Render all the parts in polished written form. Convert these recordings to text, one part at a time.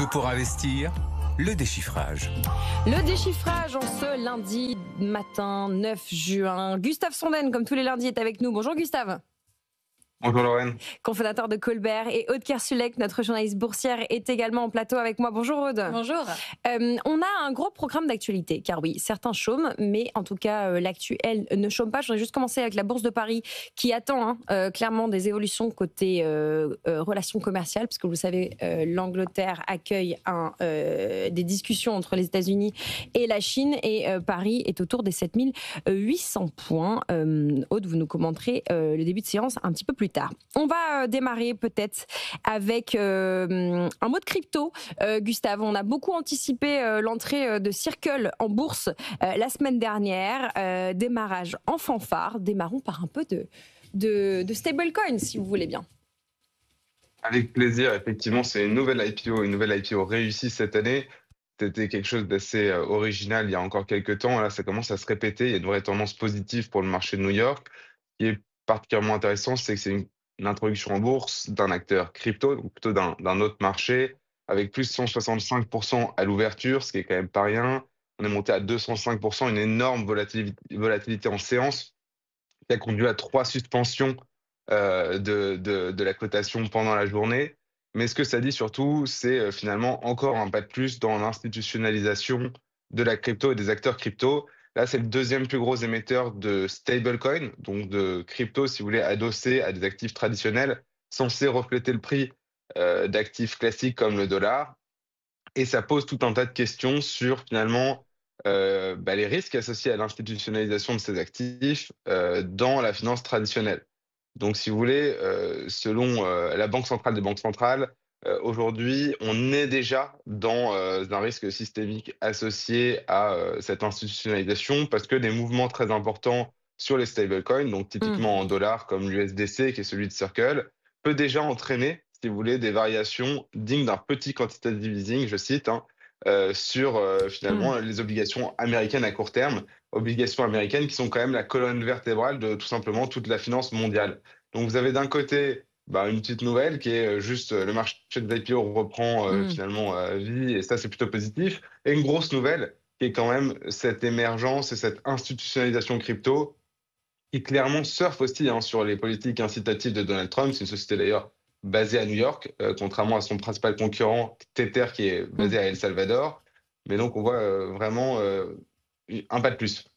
Tout pour investir, le déchiffrage. Le déchiffrage en ce lundi matin 9 juin. Gustave Sonden, comme tous les lundis, est avec nous. Bonjour Gustave. Bonjour Lorraine. Cofondateur de Colbert, et Aude Kersulek, notre journaliste boursière, est également en plateau avec moi. Bonjour Aude. Bonjour. On a un gros programme d'actualité, car oui, certains chôment, mais en tout cas, l'actu, elle, ne chôme pas. Je voudrais juste commencer avec la Bourse de Paris, qui attend clairement des évolutions côté relations commerciales, parce que vous savez, l'Angleterre accueille des discussions entre les États-Unis et la Chine, et Paris est autour des 7800 points. Aude, vous nous commenterez le début de séance un petit peu plus tard. On va démarrer peut-être avec un mot de crypto. Gustave, on a beaucoup anticipé l'entrée de Circle en bourse la semaine dernière. Démarrage en fanfare. Démarrons par un peu de stablecoin, si vous voulez bien. Avec plaisir, effectivement, c'est une nouvelle IPO réussie cette année. C'était quelque chose d'assez original il y a encore quelques temps. Là, ça commence à se répéter. Il y a une vraie tendance positive pour le marché de New York. Ce qui est particulièrement intéressant, c'est que c'est une introduction en bourse d'un acteur crypto, donc plutôt d'un autre marché, avec plus de 165% à l'ouverture, ce qui est quand même pas rien. On est monté à 205%, une énorme volatilité en séance, qui a conduit à 3 suspensions de la cotation pendant la journée. Mais ce que ça dit surtout, c'est finalement encore un pas de plus dans l'institutionnalisation de la crypto et des acteurs crypto. Là, c'est le deuxième plus gros émetteur de stablecoin, donc de crypto, si vous voulez, adossé à des actifs traditionnels, censés refléter le prix d'actifs classiques comme le dollar. Et ça pose tout un tas de questions sur finalement les risques associés à l'institutionnalisation de ces actifs dans la finance traditionnelle. Donc, si vous voulez, selon la Banque centrale des banques centrales, aujourd'hui, on est déjà dans un risque systémique associé à cette institutionnalisation parce que des mouvements très importants sur les stablecoins, donc typiquement en dollars comme l'USDC, qui est celui de Circle, peut déjà entraîner, si vous voulez, des variations dignes d'un petit quantitative easing, je cite, sur finalement les obligations américaines à court terme, obligations américaines qui sont quand même la colonne vertébrale de tout simplement toute la finance mondiale. Donc vous avez d'un côté une petite nouvelle qui est juste le marché des IPO reprend finalement vie, et ça c'est plutôt positif, et une grosse nouvelle qui est quand même cette émergence et cette institutionnalisation crypto qui clairement surfe aussi sur les politiques incitatives de Donald Trump. C'est une société d'ailleurs basée à New York, contrairement à son principal concurrent Tether qui est basé à El Salvador. Mais donc on voit vraiment un pas de plus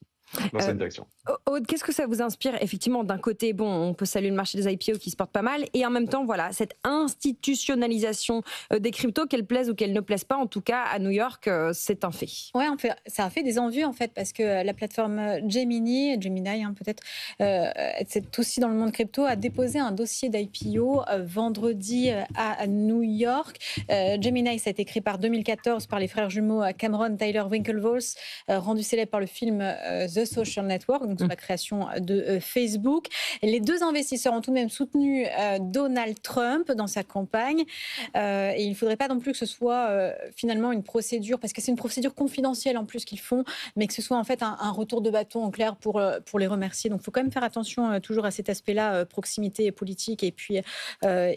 dans cette direction. Aude, qu'est-ce que ça vous inspire? Effectivement, d'un côté, on peut saluer le marché des IPO qui se porte pas mal, et en même temps, voilà, cette institutionnalisation des cryptos, qu'elle plaise ou qu'elle ne plaise pas, en tout cas à New York, c'est un fait. Ouais, ça a fait des envies en fait, parce que la plateforme Gemini peut-être, c'est aussi dans le monde crypto, a déposé un dossier d'IPO vendredi à New York. Gemini, ça a été créé par 2014 par les frères jumeaux Cameron Tyler Winklevoss, rendu célèbre par le film The Social Network, donc sur la création de Facebook. Les deux investisseurs ont tout de même soutenu Donald Trump dans sa campagne, et il ne faudrait pas non plus que ce soit finalement une procédure, parce que c'est une procédure confidentielle en plus qu'ils font, mais que ce soit en fait un retour de bâton en clair pour les remercier. Donc il faut quand même faire attention toujours à cet aspect-là, proximité politique et puis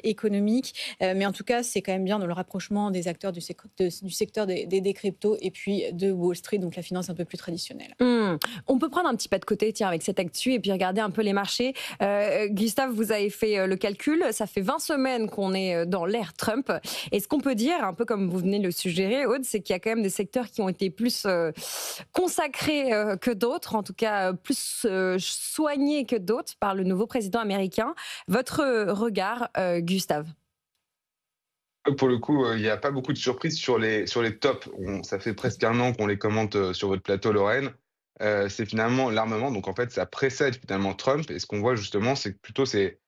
économique, mais en tout cas c'est quand même bien dans le rapprochement des acteurs du secteur des cryptos et puis de Wall Street, donc la finance un peu plus traditionnelle. On peut prendre un petit pas de côté, tiens, avec cette actu, et puis regarder un peu les marchés. Gustave, vous avez fait le calcul, ça fait 20 semaines qu'on est dans l'ère Trump, et ce qu'on peut dire, un peu comme vous venez de le suggérer, Aude, c'est qu'il y a quand même des secteurs qui ont été plus consacrés que d'autres, en tout cas plus soignés que d'autres par le nouveau président américain. Votre regard, Gustave? Pour le coup, il n'y a pas beaucoup de surprises sur les tops. Ça fait presque un an qu'on les commente sur votre plateau, Lorraine. C'est finalement l'armement. Donc en fait, ça précède finalement Trump. Et ce qu'on voit justement, c'est que plutôt ces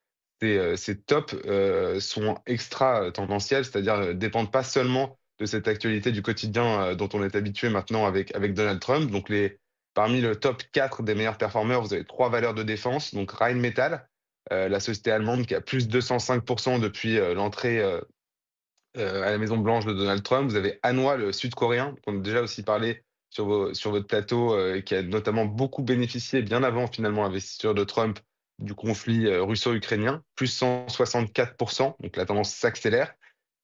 tops sont extra tendanciels, c'est-à-dire dépendent pas seulement de cette actualité du quotidien dont on est habitué maintenant avec Donald Trump. Donc parmi le top 4 des meilleurs performeurs, vous avez 3 valeurs de défense. Donc Rheinmetall, la société allemande qui a plus de 205% depuis l'entrée à la Maison-Blanche de Donald Trump. Vous avez Hanwha, le sud-coréen, dont on a déjà aussi parlé sur votre plateau, qui a notamment beaucoup bénéficié, bien avant finalement l'investiture de Trump, du conflit russo-ukrainien, plus 164%, donc la tendance s'accélère.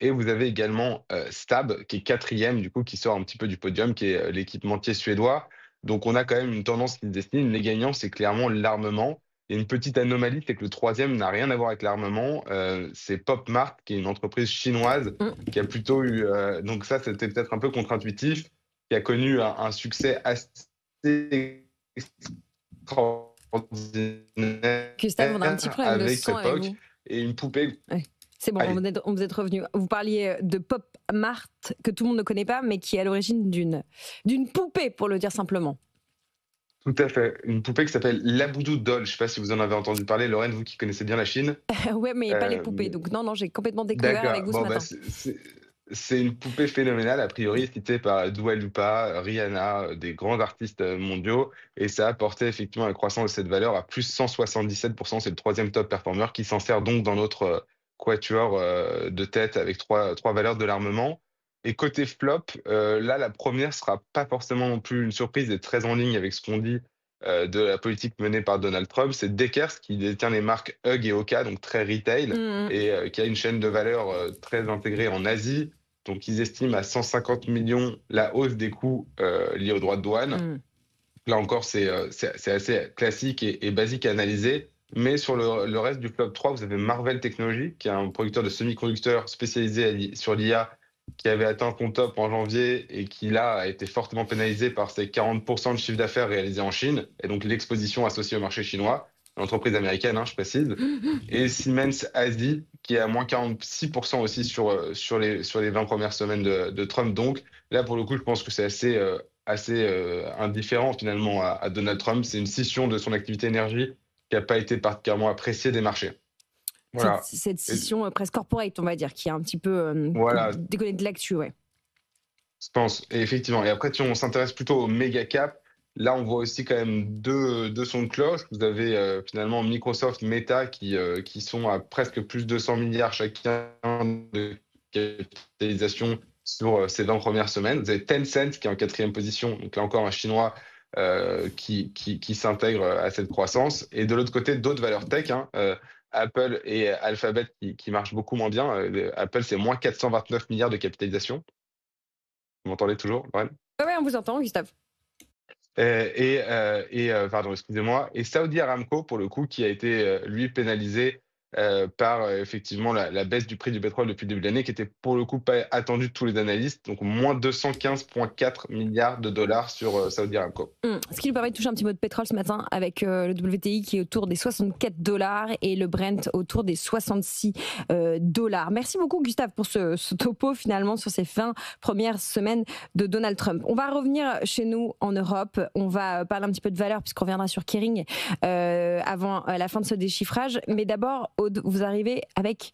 Et vous avez également Stab, qui est quatrième, du coup, qui sort un petit peu du podium, qui est l'équipementier suédois. Donc on a quand même une tendance qui se dessine. Les gagnants, c'est clairement l'armement. Il y a une petite anomalie, c'est que le troisième n'a rien à voir avec l'armement. C'est PopMart, qui est une entreprise chinoise, qui a plutôt eu... donc ça, c'était peut-être un peu contre-intuitif, qui a connu un succès assez extraordinaire Gustave, on a un petit problème de avec son avec Epoch vous. et une poupée. Ouais. C'est bon, Allez. vous êtes revenu. Vous parliez de Pop Mart, que tout le monde ne connaît pas, mais qui est à l'origine d'une poupée, pour le dire simplement. Tout à fait. Une poupée qui s'appelle Labubu Doll. Je ne sais pas si vous en avez entendu parler, Lorraine, vous qui connaissez bien la Chine. Ouais, mais pas les Euh, poupées. Donc non, j'ai complètement découvert avec D'accord. vous ce Bon, bah, matin. c'est une poupée phénoménale, a priori citée par Dua Lipa, Rihanna, des grands artistes mondiaux. Et ça a apporté effectivement une croissance de cette valeur à plus 177%. C'est le troisième top performer qui s'en sert donc dans notre quatuor de tête avec trois valeurs de l'armement. Et côté flop, là, la première sera pas forcément non plus une surprise et très en ligne avec ce qu'on dit de la politique menée par Donald Trump. C'est Deckers qui détient les marques Hug et Oka, donc très retail, et qui a une chaîne de valeur très intégrée en Asie. Donc, ils estiment à 150 millions la hausse des coûts liés aux droits de douane. Là encore, c'est assez classique et basique à analyser. Mais sur le reste du flop 3, vous avez Marvell Technologies, qui est un producteur de semi-conducteurs spécialisé sur l'IA, qui avait atteint son top en janvier et qui, là, a été fortement pénalisé par ses 40% de chiffre d'affaires réalisé en Chine, et donc l'exposition associée au marché chinois, une entreprise américaine, hein, je précise. Et Siemens Asie, qui est à moins 46% aussi sur les 20 premières semaines de Trump. Donc là, pour le coup, je pense que c'est assez indifférent finalement à Donald Trump. C'est une scission de son activité énergie qui n'a pas été particulièrement appréciée des marchés. Voilà. Cette scission presque corporate, on va dire, qui est un petit peu Voilà, décollée de l'actu, ouais. je pense. Et effectivement. Et après, si on s'intéresse plutôt aux méga caps, là, on voit aussi quand même deux sons de cloche. Vous avez finalement Microsoft, Meta qui sont à presque plus de 100 milliards chacun de capitalisation sur ces 20 premières semaines. Vous avez Tencent qui est en quatrième position, donc là encore un Chinois qui s'intègre à cette croissance. Et de l'autre côté, d'autres valeurs tech, hein, Apple et Alphabet qui marchent beaucoup moins bien. Apple, c'est moins 429 milliards de capitalisation. Vous m'entendez toujours, Lorraine? Ouais, on vous entend, Gustave. Pardon, excusez-moi. Et Saudi Aramco, pour le coup, qui a été, lui, pénalisé par effectivement la baisse du prix du pétrole depuis le début de l'année, qui était pour le coup pas attendue de tous les analystes. Donc, moins 215,4 milliards de dollars sur Saudi Aramco. Ce qui nous permet de toucher un petit mot de pétrole ce matin avec le WTI qui est autour des $64 et le Brent autour des $66. Merci beaucoup, Gustave, pour ce topo finalement sur ces 20 premières semaines de Donald Trump. On va revenir chez nous en Europe. On va parler un petit peu de valeur puisqu'on reviendra sur Kering avant la fin de ce déchiffrage. Mais d'abord, Aude, vous arrivez avec,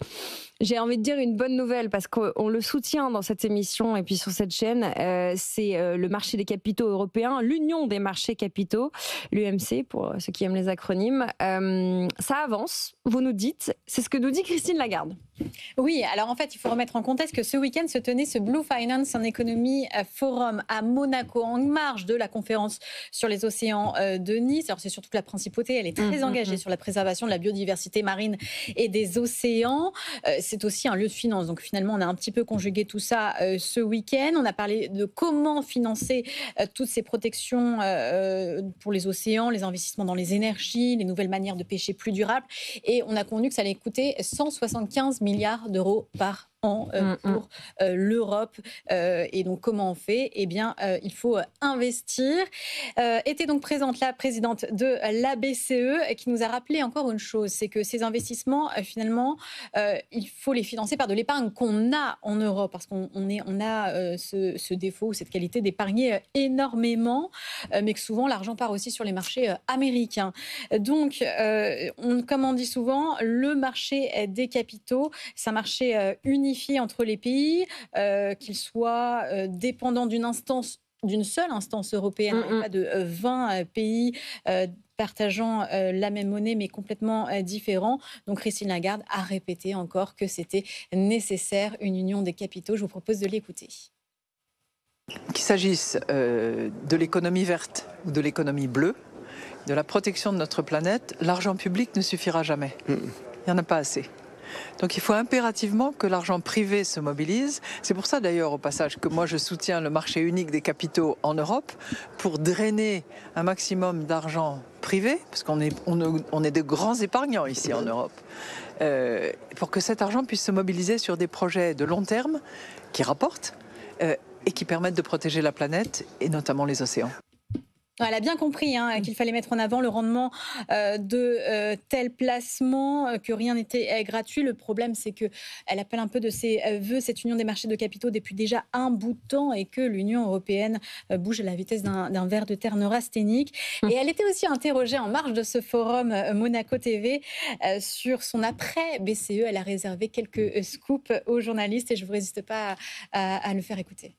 j'ai envie de dire, une bonne nouvelle parce qu'on le soutient dans cette émission et puis sur cette chaîne. C'est le marché des capitaux européens, l'Union des marchés capitaux, l'UMC pour ceux qui aiment les acronymes. Ça avance, vous nous dites, c'est ce que nous dit Christine Lagarde. Oui, alors en fait, il faut remettre en contexte que ce week-end se tenait ce Blue Finance en Economy Forum à Monaco, en marge de la conférence sur les océans de Nice. Alors c'est surtout la principauté, elle est très engagée sur la préservation de la biodiversité marine et des océans. C'est aussi un lieu de finance, donc finalement on a un petit peu conjugué tout ça ce week-end. On a parlé de comment financer toutes ces protections pour les océans, les investissements dans les énergies, les nouvelles manières de pêcher plus durables. Et on a convenu que ça allait coûter 175 milliards d'euros par an pour l'Europe. Et donc, comment on fait ? Eh bien, il faut investir. Était donc présente la présidente de la BCE qui nous a rappelé encore une chose, c'est que ces investissements, finalement, il faut les financer par de l'épargne qu'on a en Europe, parce qu'on a ce défaut, cette qualité d'épargner énormément, mais que souvent, l'argent part aussi sur les marchés américains. Donc, comme on dit souvent, le marché des capitaux, c'est un marché unifié entre les pays, qu'ils soient dépendants d'une seule instance européenne, pas de 20 pays partageant la même monnaie mais complètement différents. Donc Christine Lagarde a répété encore que c'était nécessaire une union des capitaux. Je vous propose de l'écouter. Qu'il s'agisse de l'économie verte ou de l'économie bleue, de la protection de notre planète, l'argent public ne suffira jamais. Il n'y en a pas assez. Donc il faut impérativement que l'argent privé se mobilise. C'est pour ça d'ailleurs au passage que moi je soutiens le marché unique des capitaux en Europe pour drainer un maximum d'argent privé, parce qu'on est de grands épargnants ici en Europe, pour que cet argent puisse se mobiliser sur des projets de long terme qui rapportent et qui permettent de protéger la planète et notamment les océans. Elle a bien compris qu'il fallait mettre en avant le rendement de tel placement, que rien n'était gratuit. Le problème, c'est qu'elle appelle un peu de ses voeux cette union des marchés de capitaux depuis déjà un bout de temps et que l'Union européenne bouge à la vitesse d'un ver de terre neurasthénique. Et elle était aussi interrogée en marge de ce forum Monaco TV sur son après-BCE. Elle a réservé quelques scoops aux journalistes et je ne vous résiste pas à le faire écouter.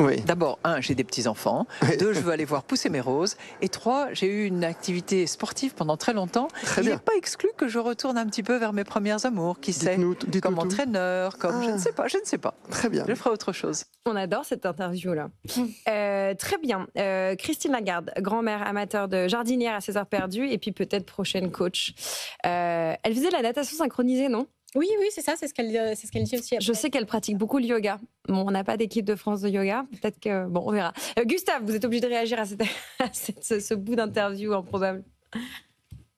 Oui. D'abord, 1, j'ai des petits-enfants. 2, je veux aller voir pousser mes roses. Et 3, j'ai eu une activité sportive pendant très longtemps. Il n'est pas exclu que je retourne un petit peu vers mes premières amours. Qui sait, comme entraîneur, comme je ne sais pas. Très bien. Je ferai autre chose. On adore cette interview-là. Très bien. Christine Lagarde, grand-mère amateur de jardinière à ses heures perdues et puis peut-être prochaine coach. Elle faisait la natation synchronisée, non ? Oui, c'est ça, c'est ce qu'elle dit aussi. Après. Je sais qu'elle pratique beaucoup le yoga. Bon, on n'a pas d'équipe de France de yoga. Peut-être que... Bon, on verra. Gustave, vous êtes obligé de réagir à ce bout d'interview improbable.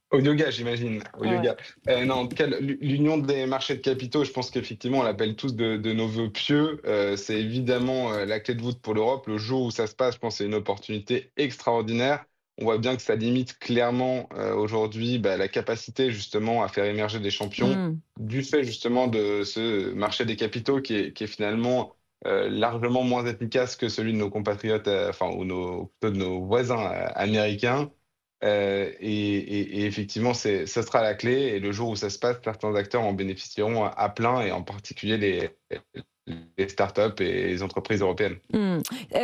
Au yoga, j'imagine. Yoga. Non, en tout cas, l'union des marchés de capitaux, je pense qu'effectivement, on l'appelle tous de nos vœux pieux. C'est évidemment la clé de voûte pour l'Europe. Le jour où ça se passe, je pense que c'est une opportunité extraordinaire. On voit bien que ça limite clairement aujourd'hui la capacité justement à faire émerger des champions du fait justement de ce marché des capitaux qui est finalement largement moins efficace que celui de nos compatriotes, plutôt de nos voisins américains. Et effectivement, ça sera la clé. Et le jour où ça se passe, certains acteurs en bénéficieront à plein, et en particulier les startups et les entreprises européennes.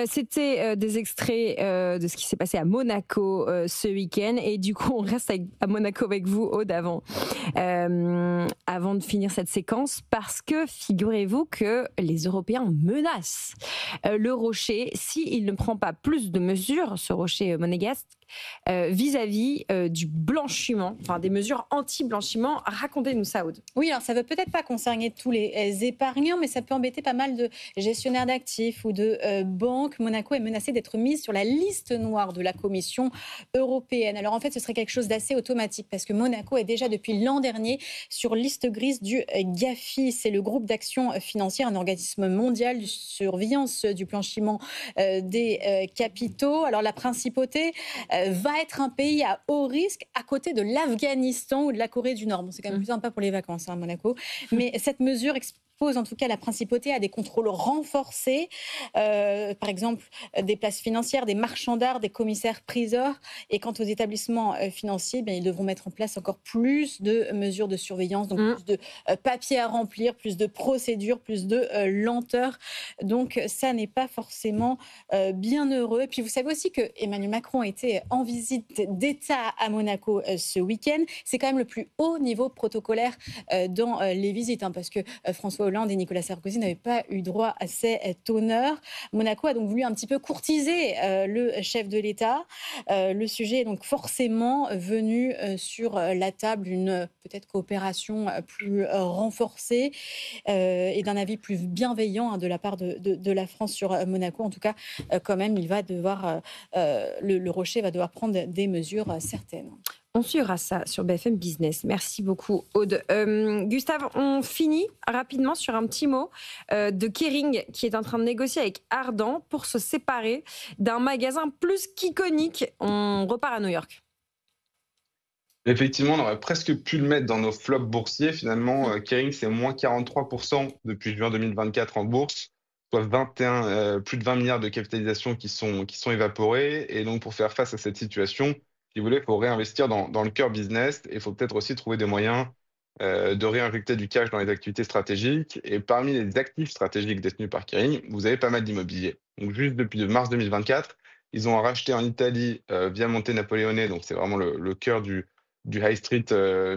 C'était des extraits de ce qui s'est passé à Monaco ce week-end. Et du coup, on reste à Monaco avec vous, Aude, avant de finir cette séquence, parce que figurez-vous que les Européens menacent le rocher s'il ne prend pas plus de mesures, ce rocher monégasque, vis-à-vis du blanchiment, enfin des mesures anti-blanchiment. Racontez-nous ça, Aude. Oui, alors ça ne veut peut-être pas concerner tous les épargnants, mais ça peut embêter pas mal de gestionnaires d'actifs ou de banques. Monaco est menacé d'être mise sur la liste noire de la Commission européenne. Alors en fait, ce serait quelque chose d'assez automatique parce que Monaco est déjà depuis l'an dernier sur liste grise du GAFI. C'est le groupe d'action financière, un organisme mondial de surveillance du blanchiment des capitaux. Alors la principauté va être un pays à haut risque à côté de l'Afghanistan ou de la Corée du Nord. Bon, c'est quand même plus sympa pour les vacances, Monaco. Mais cette mesure expose en tout cas la principauté à des contrôles renforcés, par exemple des places financières, des marchands d'art, des commissaires-priseurs. Et quant aux établissements financiers, ils devront mettre en place encore plus de mesures de surveillance, donc plus de papiers à remplir, plus de procédures, plus de lenteur. Donc ça n'est pas forcément bien heureux. Et puis vous savez aussi que Emmanuel Macron était en visite d'État à Monaco ce week-end. C'est quand même le plus haut niveau protocolaire dans les visites, parce que François Hollande et Nicolas Sarkozy n'avaient pas eu droit à cet honneur. Monaco a donc voulu un petit peu courtiser le chef de l'État. Le sujet est donc forcément venu sur la table d'une peut-être coopération plus renforcée et d'un avis plus bienveillant de la part de la France sur Monaco. En tout cas, quand même, il va devoir, le Rocher va devoir prendre des mesures certaines. On suivra ça sur BFM Business. Merci beaucoup, Aude. Gustave, on finit rapidement sur un petit mot de Kering qui est en train de négocier avec Ardent pour se séparer d'un magasin plus qu'iconique. On repart à New York. Effectivement, on aurait presque pu le mettre dans nos flops boursiers. Finalement, Kering, c'est moins 43% depuis juin 2024 en bourse, soit plus de 20 milliards de capitalisation qui sont évaporés. Et donc, pour faire face à cette situation, si vous voulez, il faut réinvestir dans le cœur business et il faut peut-être aussi trouver des moyens de réinjecter du cash dans les activités stratégiques. Et parmi les actifs stratégiques détenus par Kering, vous avez pas mal d'immobilier. Donc, juste depuis mars 2024, ils ont racheté en Italie via Monte Napoleone, donc c'est vraiment le cœur du High Street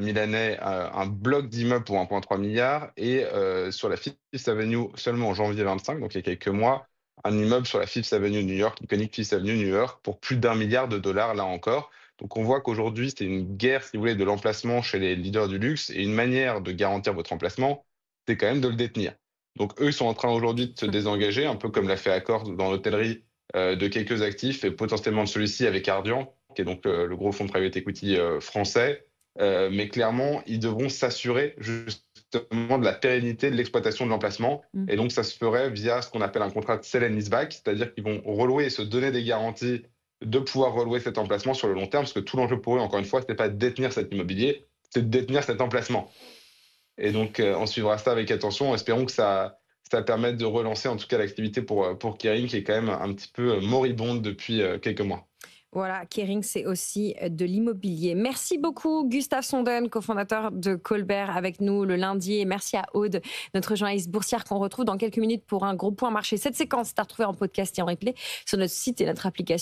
milanais, un bloc d'immeubles pour 1,3 milliard et sur la Fifth Avenue seulement en janvier 25, donc il y a quelques mois, un immeuble sur la Fifth Avenue New York, l'iconique Fifth Avenue New York, pour plus d'1 milliard de dollars là encore. Donc on voit qu'aujourd'hui, c'est une guerre, si vous voulez, de l'emplacement chez les leaders du luxe, et une manière de garantir votre emplacement, c'est quand même de le détenir. Donc eux, ils sont en train aujourd'hui de se désengager, un peu comme l'a fait Accor dans l'hôtellerie, de quelques actifs, et potentiellement de celui-ci avec Ardian, qui est donc le gros fonds de private equity français. Mais clairement, ils devront s'assurer justement de la pérennité de l'exploitation de l'emplacement. Et donc, ça se ferait via ce qu'on appelle un contrat de sell and leaseback, c'est-à-dire qu'ils vont relouer et se donner des garanties de pouvoir relouer cet emplacement sur le long terme, parce que tout l'enjeu pour eux, encore une fois, ce n'est pas de détenir cet immobilier, c'est de détenir cet emplacement. Et donc, on suivra ça avec attention. Espérons que ça permette de relancer en tout cas l'activité pour Kering, qui est quand même un petit peu moribonde depuis quelques mois. Voilà, Kering, c'est aussi de l'immobilier. Merci beaucoup, Gustave Sonden, cofondateur de Colbert, avec nous le lundi. Et merci à Aude, notre journaliste boursière, qu'on retrouve dans quelques minutes pour un gros point marché. Cette séquence est à retrouver en podcast et en replay sur notre site et notre application.